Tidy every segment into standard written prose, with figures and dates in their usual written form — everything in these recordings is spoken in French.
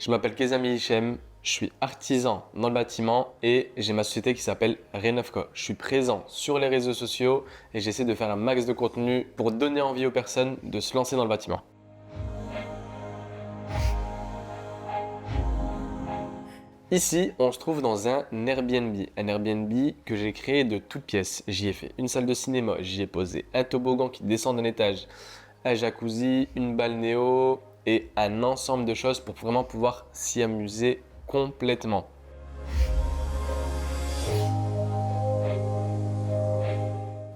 Je m'appelle Kezami Hichem, je suis artisan dans le bâtiment et j'ai ma société qui s'appelle Renovco. Je suis présent sur les réseaux sociaux et j'essaie de faire un max de contenu pour donner envie aux personnes de se lancer dans le bâtiment. Ici, on se trouve dans un Airbnb que j'ai créé de toutes pièces. J'y ai fait une salle de cinéma, j'y ai posé un toboggan qui descend d'un étage, un jacuzzi, une balnéo et un ensemble de choses pour vraiment pouvoir s'y amuser complètement.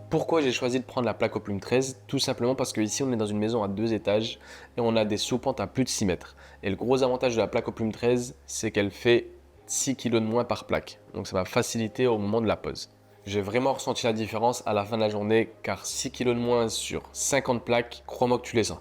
Pourquoi j'ai choisi de prendre la plaque au plume 13? Tout simplement parce qu'ici on est dans une maison à 2 étages et on a des sous-pentes à plus de 6 mètres. Et le gros avantage de la plaque au plume 13, c'est qu'elle fait 6 kg de moins par plaque. Donc ça va faciliter au moment de la pose. J'ai vraiment ressenti la différence à la fin de la journée car 6 kg de moins sur 50 plaques, crois-moi que tu les sens.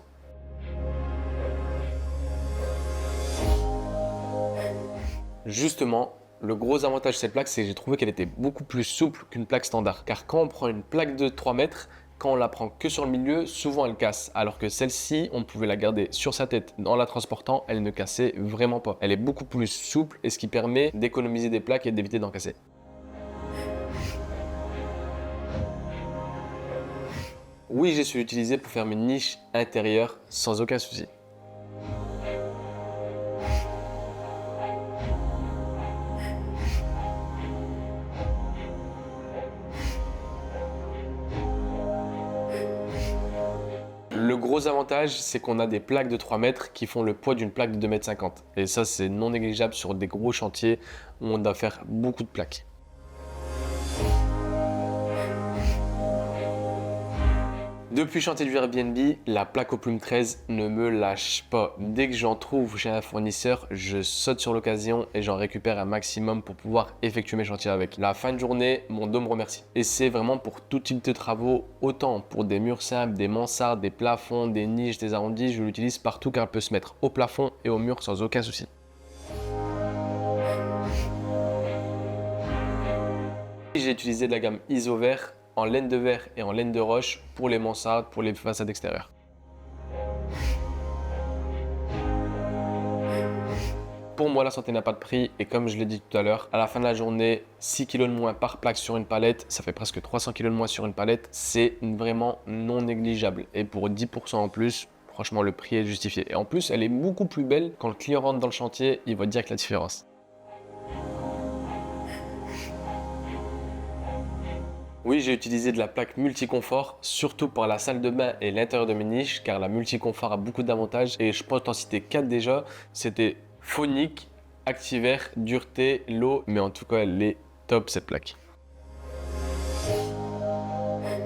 Justement, le gros avantage de cette plaque, c'est que j'ai trouvé qu'elle était beaucoup plus souple qu'une plaque standard. Car quand on prend une plaque de 3 mètres, quand on la prend que sur le milieu, souvent elle casse. Alors que celle-ci, on pouvait la garder sur sa tête en la transportant, elle ne cassait vraiment pas. Elle est beaucoup plus souple et ce qui permet d'économiser des plaques et d'éviter d'en casser. Oui, j'ai su l'utiliser pour faire mes niches intérieures sans aucun souci. Le gros avantage, c'est qu'on a des plaques de 3 mètres qui font le poids d'une plaque de 2,50 m. Et ça, c'est non négligeable sur des gros chantiers où on doit faire beaucoup de plaques. Depuis le chantier du Airbnb, la plaque au plume 13 ne me lâche pas. Dès que j'en trouve chez un fournisseur, je saute sur l'occasion et j'en récupère un maximum pour pouvoir effectuer mes chantiers avec. La fin de journée, mon dos me remercie. Et c'est vraiment pour tout type de travaux, autant pour des murs simples, des mansardes, des plafonds, des niches, des arrondis, je l'utilise partout car elle peut se mettre au plafond et au mur sans aucun souci. J'ai utilisé de la gamme Isovert en laine de verre et en laine de roche pour les mansardes, pour les façades extérieures. Pour moi, la santé n'a pas de prix et comme je l'ai dit tout à l'heure, à la fin de la journée, 6 kg de moins par plaque sur une palette, ça fait presque 300 kg de moins sur une palette, c'est vraiment non négligeable. Et pour 10% en plus, franchement, le prix est justifié. Et en plus, elle est beaucoup plus belle. Quand le client rentre dans le chantier, il voit direct la différence. Oui, j'ai utilisé de la plaque multiconfort, surtout pour la salle de bain et l'intérieur de mes niches, car la multiconfort a beaucoup d'avantages et je peux t'en citer 4 déjà. C'était phonique, activert, dureté, low, mais en tout cas, elle est top cette plaque.